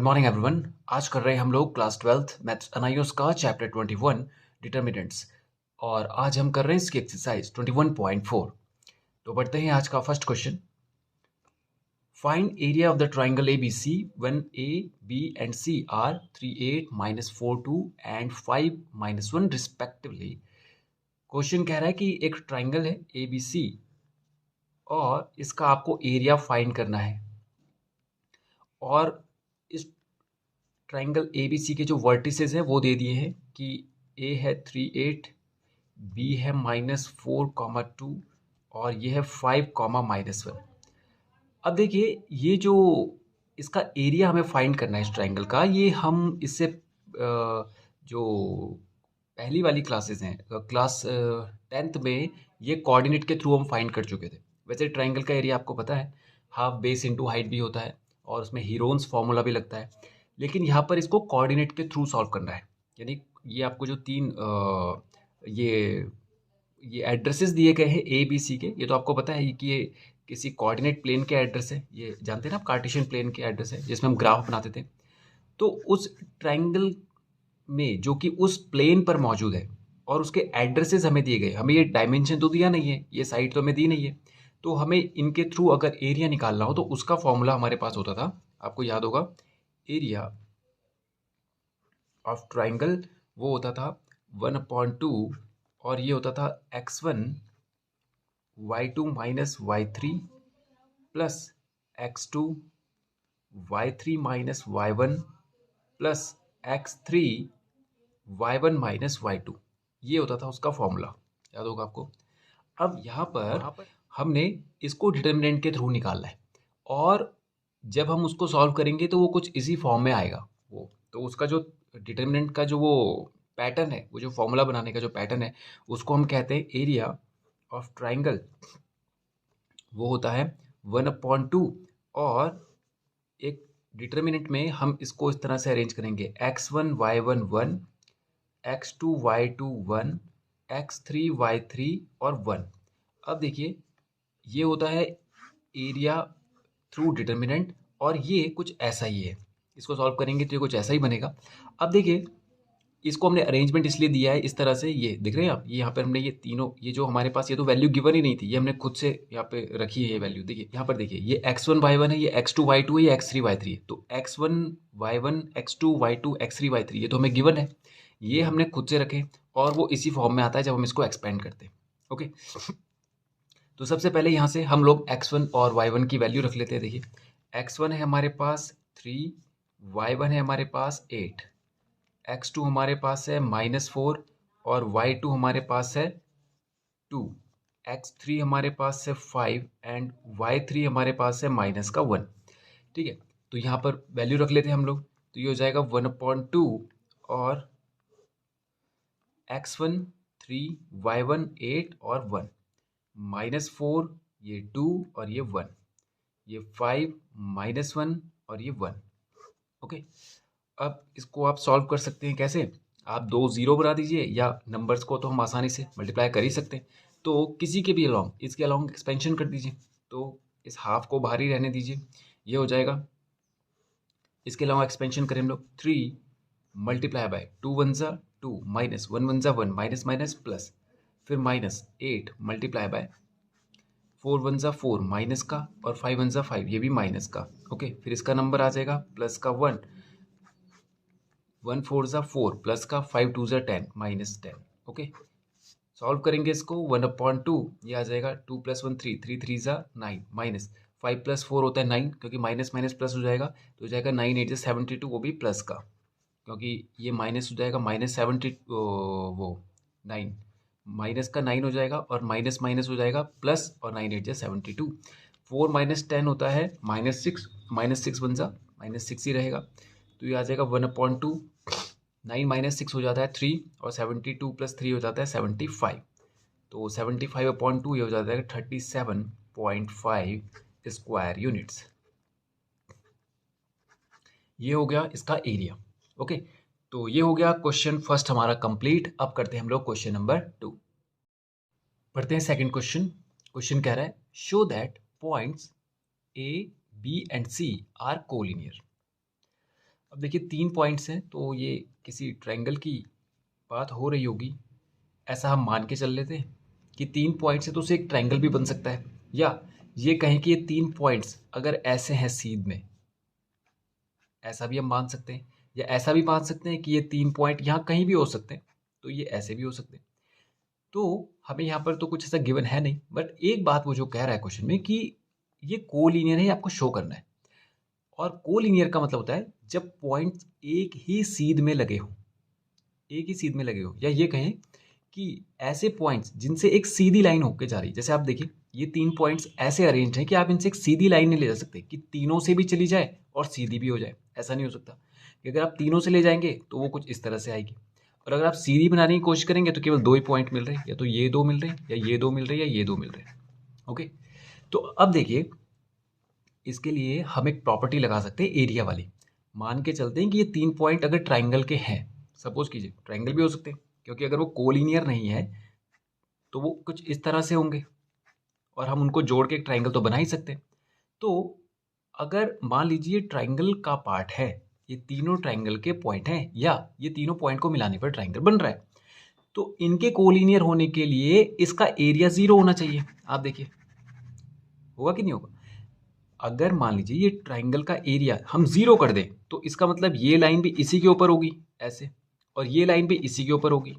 Morning everyone. आज कर रहे हैं हम लोग क्लास 12th मैथ्स एनआईओस का चैप्टर 21 डिटर्मिनेंट्स और आज हम कर रहे हैं इसकी एक्सरसाइज 21.4। तो बढ़ते हैं आज का first question. Find area of the triangle ABC when A, B and C are 38, -42 and 5, -1 respectively. Question कह रहा है कि एक ट्राइंगल है ABC और इसका आपको एरिया फाइंड करना है और इस ट्राइंगल ABC के जो वर्टिसेस हैं वो दे दिए हैं कि A है 38, B है -4, 2 और ये है 5, -1। अब देखिए ये जो इसका एरिया हमें फाइंड करना है इस ट्राइंगल का, ये हम इससे जो पहली वाली क्लासेस हैं क्लास 10th में ये कोऑर्डिनेट के थ्रू हम फाइंड कर चुके थे। वैसे ट्राइंगल का एरिया आपको पता है हाफ बेस इनटू हाइट भी होता है और उसमें हीरोन्स फॉर्मूला भी लगता है, लेकिन यहाँ पर इसको कोऑर्डिनेट के थ्रू सॉल्व करना है। यानी ये आपको जो तीन ये एड्रेसेस दिए गए हैं ABC के, ये तो आपको पता है कि ये किसी कोऑर्डिनेट प्लेन के एड्रेस है। ये जानते हैं ना आप, कार्टेशियन प्लेन के एड्रेस है जिसमें हम ग्राफ बनाते थे। तो उस ट्राइंगल में जो कि उस प्लेन पर मौजूद है और उसके एड्रेसेस हमें दिए गए, हमें ये डायमेंशन तो दिया नहीं है, ये साइड तो हमें दी नहीं है, तो हमें इनके थ्रू अगर एरिया निकालना हो तो उसका फॉर्मूला हमारे पास होता था, आपको याद होगा, एरिया ऑफ ट्राइंगल वो होता था 1/2 और ये होता था x1 y2 minus y3 plus x2 y3 minus y1 plus x3 y1 minus y2। ये होता था उसका फॉर्मूला, याद होगा आपको। अब यहाँ पर हमने इसको डिटर्मिनेंट के थ्रू निकालना है और जब हम उसको सॉल्व करेंगे तो वो कुछ इसी फॉर्म में आएगा। वो तो उसका जो डिटर्मिनेंट का जो वो पैटर्न है, वो जो फॉर्मूला बनाने का जो पैटर्न है, उसको हम कहते हैं एरिया ऑफ ट्राइंगल। वो होता है 1/2 और एक डिटर्मिनेंट में हम इसको इस तरह से अरेंज करेंगे x1 y1 1, x2 y2 1, x3 y3 और 1। अब देखिए ये होता है एरिया थ्रू डिटर्मिनेंट और ये कुछ ऐसा ही है। इसको सॉल्व करेंगे तो ये कुछ ऐसा ही बनेगा। अब देखिए इसको हमने अरेंजमेंट इसलिए दिया है इस तरह से, ये दिख रहे हैं आप, ये यहाँ पर हमने ये तीनों, ये जो हमारे पास ये तो वैल्यू गिवन ही नहीं थी, ये हमने खुद से यहाँ पे रखी है ये वैल्यू। देखिए यहाँ पर देखिए ये x1 y1 है, ये x2 y2 है, ये x3 y3 है। तो x1 y1 x2 y2 x3 y3 ये तो हमें गिवन है, ये हमने खुद से रखे और वो इसी फॉर्म में आता है जब हम इसको एक्सपेंड करते हैं। ओके, तो सबसे पहले यहाँ से हम लोग x1 और y1 की वैल्यू रख लेते हैं। देखिए x1 है हमारे पास 3, y1 है हमारे पास 8, x2 हमारे पास है -4 और y2 हमारे पास है 2, x3 हमारे पास है 5 एंड y3 हमारे पास है -1। ठीक है, तो यहाँ पर वैल्यू रख लेते हैं हम लोग, तो ये हो जाएगा 1/2 और x1 3, y1 8 और 1, -4 ये 2 और ये 1, ये 5 -1 और ये 1। ओके, अब इसको आप सॉल्व कर सकते हैं कैसे, आप दो जीरो बना दीजिए या नंबर्स को तो हम आसानी से मल्टीप्लाई कर ही सकते हैं, तो किसी के भी अलॉन्ग इसके अलॉन्ग एक्सपेंशन कर दीजिए, तो इस हाफ को बाहर ही रहने दीजिए, ये हो जाएगा। इसके अलावा एक्सपेंशन करें हम लोग 3 मल्टीप्लाई बाय 2 1 ज़ा 2 माइनस 1 1 ज़ा 1 माइनस माइनस प्लस, फिर -8 मल्टीप्लाई बाय 4 1 ज़ा 4 माइनस का और 5 1 ज़ा 5 ये भी माइनस का। ओके, फिर इसका नंबर आ जाएगा प्लस का 1 1 4 ज़ा 4 प्लस का 5 2 ज़ा 10 -10। ओके, सॉल्व करेंगे इसको 1/2, ये आ जाएगा 2 + 1 3, 3 3 ज़ा 9 माइनस 5 + 4 होता है 9, क्योंकि माइनस माइनस प्लस हो जाएगा तो हो जाएगा 9 8 ज़ा 72, वो भी प्लस का, क्योंकि ये माइनस हो जाएगा -70 वो 9 माइनस का 9 हो जाएगा और माइनस माइनस हो जाएगा प्लस और 9 8 ज़ा 72। 4 - 10 होता है -6, -6 1 ज़ा -6 ही रहेगा, तो ये आ जाएगा 1/2, 9 - 6 हो जाता है 3 और 72 + 3 हो जाता है 75, तो 75/2 ये हो जाता है 37.5 स्क्वायर यूनिट्स। ये हो गया इसका एरिया। ओके, तो ये हो गया क्वेश्चन फर्स्ट हमारा कंप्लीट। अब करते हैं हम लोग क्वेश्चन नंबर 2। पढ़ते हैं सेकंड क्वेश्चन। क्वेश्चन कह रहा है show that points A, B and C are collinear. अब देखिए 3 पॉइंट्स हैं, तो ये किसी ट्रायंगल की बात हो रही होगी, ऐसा हम मान के चल लेते हैं कि 3 पॉइंट्स है तो उसे एक ट्रायंगल भी बन सकता है। या ये कहें कि ये 3 पॉइंट्स अगर ऐसे हैं सीध में, ऐसा भी हम मान सकते हैं, या ऐसा भी मान सकते हैं कि ये 3 पॉइंट यहाँ कहीं भी हो सकते हैं, तो ये ऐसे भी हो सकते हैं। तो हमें यहाँ पर तो कुछ ऐसा गिवन है नहीं, बट एक बात वो जो कह रहा है क्वेश्चन में कि ये कोलिनियर है, आपको शो करना है। और कोलिनियर का मतलब होता है जब पॉइंट्स एक ही सीध में लगे हो, एक ही सीध में लगे हो, या ये कहें कि ऐसे पॉइंट्स जिनसे एक सीधी लाइन होकर जा रही है। जैसे आप देखिए ये 3 पॉइंट्स ऐसे अरेंज हैं कि आप इनसे एक सीधी लाइन नहीं ले जा सकते कि तीनों से भी चली जाए और सीधी भी हो जाए, ऐसा नहीं हो सकता। कि अगर आप तीनों से ले जाएंगे तो वो कुछ इस तरह से आएगी, और अगर आप सीधी बनाने की कोशिश करेंगे तो केवल 2 ही पॉइंट मिल रहे हैं, या तो ये 2 मिल रहे हैं, या ये 2 मिल रहे हैं, या ये 2 मिल रहे हैं। ओके, तो अब देखिए इसके लिए हम एक प्रॉपर्टी लगा सकते हैं एरिया वाली। मान के चलते हैं कि ये 3 पॉइंट अगर ट्राइंगल के हैं, सपोज कीजिए ट्राइंगल भी हो सकते हैं, क्योंकि अगर वो कोलिनियर नहीं है तो वो कुछ इस तरह से होंगे, और हम उनको जोड़ के एक ट्राइंगल तो बना ही सकते हैं। तो अगर मान लीजिए ट्राइंगल का पार्ट है, ये तीनों ट्राइंगल के पॉइंट हैं, या ये तीनों पॉइंट को मिलाने पर ट्राइंगल बन रहा है, तो इनके कोलिनियर होने के लिए इसका एरिया 0 होना चाहिए। आप देखिए होगा कि नहीं होगा। अगर मान लीजिए ये ट्राइंगल का एरिया हम 0 कर दें, तो इसका मतलब ये लाइन भी इसी के ऊपर होगी ऐसे, और ये लाइन भी इसी के ऊपर होगी,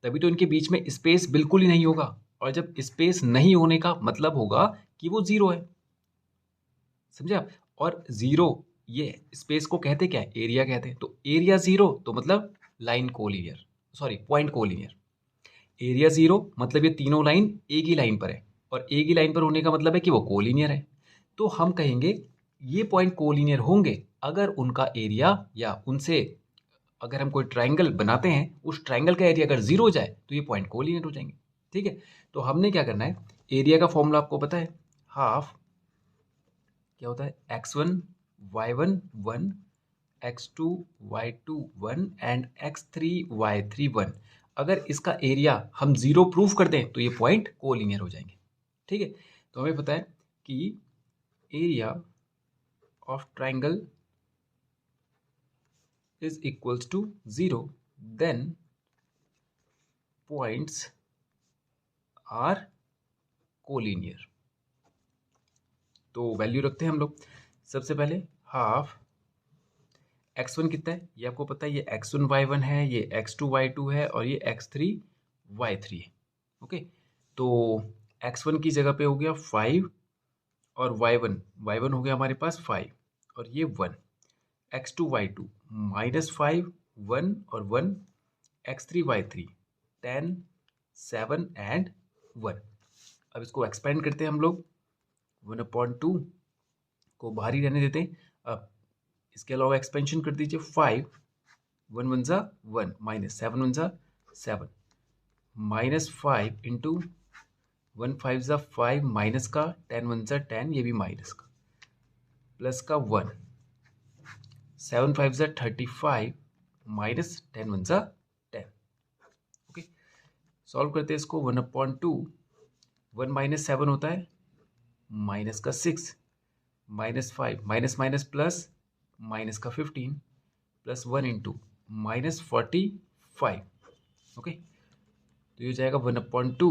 तभी तो इनके बीच में स्पेस बिल्कुल ही नहीं होगा। और जब स्पेस नहीं होने का मतलब होगा कि वो 0 है, समझे आप। और 0, ये स्पेस को कहते क्या है, एरिया कहते हैं। तो एरिया 0 तो मतलब line collinear, sorry point collinear. Area 0 मतलब ये तीनों लाइन एक ही लाइन पर है, और एक ही लाइन पर होने का मतलब है कि वो कोलिनियर है। तो हम कहेंगे ये पॉइंट कोलिनियर होंगे अगर उनका एरिया, या उनसे अगर हम कोई ट्राइंगल बनाते हैं, उस ट्राइंगल का एरिया अगर 0 हो जाए तो ये पॉइंट कोलिनियर हो जाएंगे। ठीक है, तो हमने क्या करना है, एरिया का फॉर्मूला आपको पता है, हाफ क्या होता है, x1 y1 1, x2 y2 1 and x3 y3 1। अगर इसका एरिया हम 0 प्रूफ कर दें तो ये पॉइंट कोलिनियर हो जाएंगे। ठीक है, तो हमें पता है कि area of triangle is equals to 0, then points are collinear. तो वैल्यू रखते हैं हम लोग। सबसे पहले हाफ x1 कितना है, ये आपको पता है, ये x1 y1 है, ये x2 y2 है, और ये x3 y3 है। ओके, तो x1 की जगह पे हो गया 5, और y1 हो गया हमारे पास 5, और ये 1, x2 y2 -5 1 और 1, x3 y3 10 7 एंड 1। अब इसको एक्सपेंड करते हैं हम लोग, 1/2 को बाहर ही रहने देते हैं। अब इसके अलावा एक्सपेंशन कर दीजिए, 5 1 1 ज़ा 1 माइनस 7 1 ज़ा 7 -5 इंटू 1 5 ज़ा 5 माइनस का 10 1 ज़ा 10, ये भी माइनस का, प्लस का 1 7 5 ज़ा 35 माइनस 10 1 ज़ा 10। ओके, सॉल्व करते हैं इसको, 1/2 1 माइनस 7 होता है माइनस का 6, -5 माइनस माइनस प्लस, माइनस का 15 प्लस 1 इंटू -45। ओके, तो ये हो जाएगा 1/2,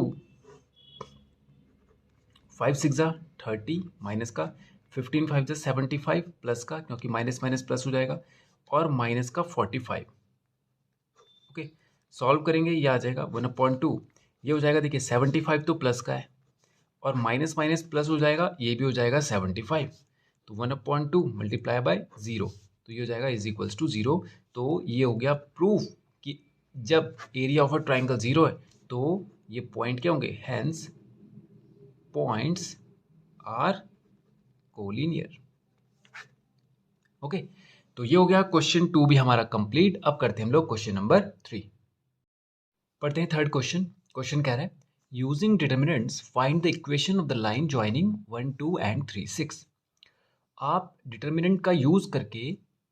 5 6 ज़ा 30 माइनस का 15 5 ज़ा 75 प्लस का, क्योंकि माइनस माइनस प्लस हो जाएगा, और माइनस का 45। ओके, सॉल्व करेंगे, ये आ जाएगा 1/2, ये हो जाएगा, देखिए 75 तो प्लस का है, और माइनस माइनस प्लस हो जाएगा, ये भी हो जाएगा 75। तो 1/2 मल्टीप्लाई बाय 0, तो ये हो जाएगा इज इक्वल्स टू 0। तो ये हो गया प्रूफ कि जब एरिया ऑफ अ ट्राइंगल 0 है तो ये पॉइंट क्या होंगे, hence points are collinear. Okay, तो ये हो गया क्वेश्चन 2 भी हमारा कंप्लीट। अब करते हैं हम लोग क्वेश्चन नंबर 3। पढ़ते हैं थर्ड क्वेश्चन। क्वेश्चन कह रहा है using determinants find the equation of the line joining 1 2 and 3 6। आप डिटर्मिनेंट का यूज करके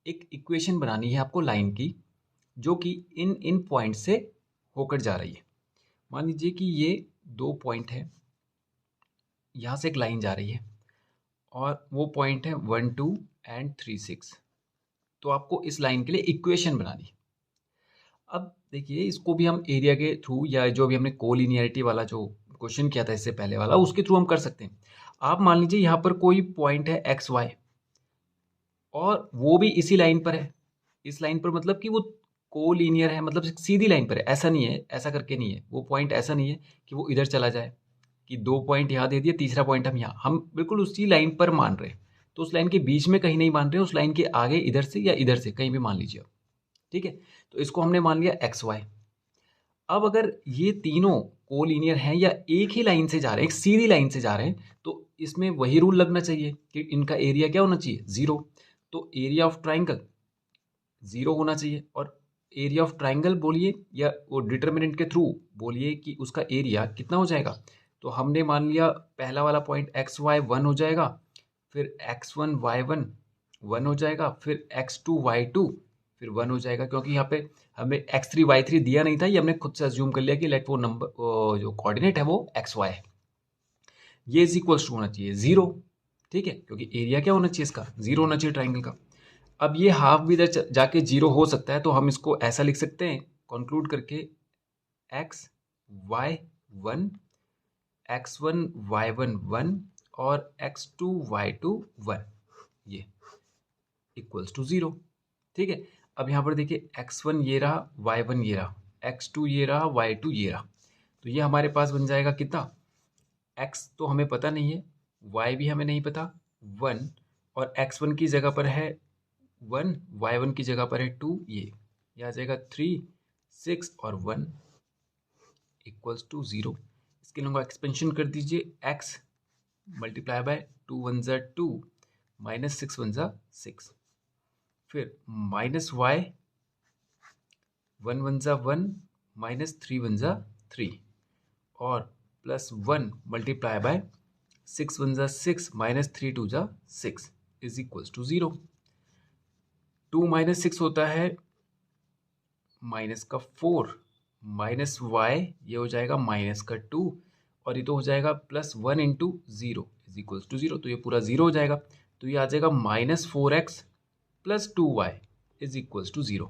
एक इक्वेशन बनानी है आपको लाइन की, जो कि इन पॉइंट से होकर जा रही है। मान लीजिए कि ये 2 पॉइंट है, यहाँ से एक लाइन जा रही है, और वो पॉइंट है 1 2 एंड 3 6। तो आपको इस लाइन के लिए इक्वेशन बनानी। अब देखिए इसको भी हम एरिया के थ्रू या जो भी हमने कोलिनियरिटी वाला जो क्वेश्चन किया था इससे पहले वाला उसके थ्रू हम कर सकते हैं। आप मान लीजिए यहाँ पर कोई पॉइंट है एक्स वाई और वो भी इसी लाइन पर है। इस लाइन पर मतलब कि वो कोलिनियर है, मतलब सीधी लाइन पर है, ऐसा नहीं है, ऐसा करके नहीं है वो पॉइंट, ऐसा नहीं है कि वो इधर चला जाए कि 2 पॉइंट यहाँ दे दिए, तीसरा पॉइंट हम यहाँ, हम बिल्कुल उसी लाइन पर मान रहे हैं। तो उस लाइन के बीच में कहीं नहीं मान रहे, उस लाइन के आगे इधर से या इधर से कहीं भी मान लीजिए आप, ठीक है। तो इसको हमने मान लिया एक्स वाई। अब अगर ये तीनों कोलिनियर हैं या एक ही लाइन से जा रहे हैं, एक सीधी लाइन से जा रहे हैं, तो इसमें वही रूल लगना चाहिए कि इनका एरिया क्या होना चाहिए, 0। तो एरिया ऑफ ट्राइंगल 0 होना चाहिए। और एरिया ऑफ ट्राइंगल बोलिए या वो डिटर्मिनेंट के थ्रू बोलिए कि उसका एरिया कितना हो जाएगा। तो हमने मान लिया पहला वाला पॉइंट एक्स वाई 1 हो जाएगा, फिर x1 y1 1 हो जाएगा, फिर x2 y2 फिर 1 हो जाएगा, क्योंकि यहाँ पे हमें x3 y3 दिया नहीं था, ये हमने खुद से अज्यूम कर लिया कि लेट वो नंबर जो कोऑर्डिनेट है वो xy है। ये इज इक्वल्स टू होना चाहिए 0, ठीक है, क्योंकि एरिया क्या होना चाहिए इसका, 0 होना चाहिए ट्राइंगल का। अब ये हाफ भी इधर जाके 0 हो सकता है, तो हम इसको ऐसा लिख सकते हैं कंक्लूड करके x y1 x1 y1 1 और x2 y2 1, ये इक्वल्स टू 0, ठीक है। अब यहाँ पर देखिए x1 ये रहा, y1 ये रहा, x2 ये रहा, y2 ये रहा। तो ये हमारे पास बन जाएगा कितना, x तो हमें पता नहीं है, y भी हमें नहीं पता 1, और x1 की जगह पर है 1, y1 की जगह पर है 2, ये आ जाएगा 3 6 और 1 इक्वल्स टू 0। इसके लिए एक्सपेंशन कर दीजिए, x मल्टीप्लाई बाय 2 1 ज़ा 2 माइनस 6 1 ज़ा 6, फिर माइनस y 1 1 ज़ा 1 माइनस 3 1 ज़ा 3 और प्लस 1 मल्टीप्लाई बाय 6 1 ज़ा 6 माइनस 3 2 ज़ा 6 इज इक्वल्स टू 0। 2 माइनस 6 होता है माइनस का 4 माइनस y ये हो जाएगा माइनस का 2 और ये तो हो जाएगा plus 1 into 0 is equals to 0, तो ये पूरा 0 हो जाएगा। तो ये आ जाएगा minus 4x plus 2y is equals to 0,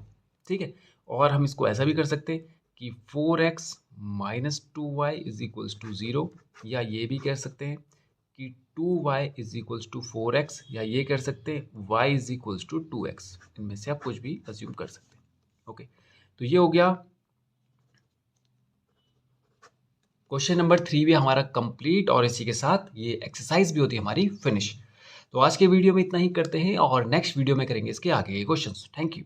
ठीक है। और हम इसको ऐसा भी कर सकते हैं कि 4x minus 2y is equals to 0, या ये भी कह सकते हैं कि 2y is equals to 4x, या ये कर सकते हैं y is equals to 2x। इनमें से आप कुछ भी अज्यूम कर सकते हैं, ओके। तो ये हो गया क्वेश्चन नंबर 3 भी हमारा कंप्लीट, और इसी के साथ ये एक्सरसाइज भी होती है हमारी फिनिश। तो आज के वीडियो में इतना ही करते हैं और नेक्स्ट वीडियो में करेंगे इसके आगे के क्वेश्चंस। Thank you.